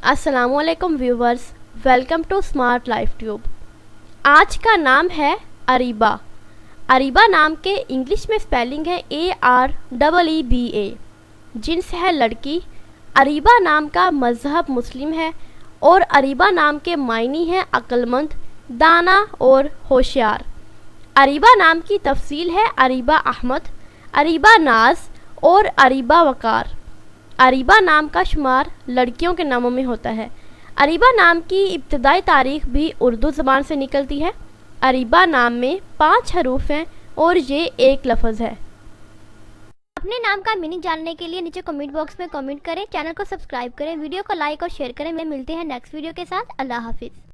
अस्सलामुअलैकुम viewers, welcome to smart life tube. आज का नाम है अरीबा। अरीबा नाम के इंग्लिश में स्पेलिंग है AREEBA। जिन्स है लड़की। अरीबा नाम का मज़हब मुस्लिम है और अरीबा नाम के मायने हैं अक्लमंद, दाना और होशियार। अरीबा नाम की तफसील है अरीबा अहमद, अरीबा नाज और अरीबा वकार। अरीबा नाम का शुमार लड़कियों के नामों में होता है। अरीबा नाम की इब्तदाई तारीख भी उर्दू ज़बान से निकलती है। अरीबा नाम में 5 हरूफ हैं और ये एक लफ्ज़ है। अपने नाम का मीनिंग जानने के लिए नीचे कमेंट बॉक्स में कमेंट करें, चैनल को सब्सक्राइब करें, वीडियो को लाइक और शेयर करें। मिलते हैं नेक्स्ट वीडियो के साथ। अल्लाह हाफिज़।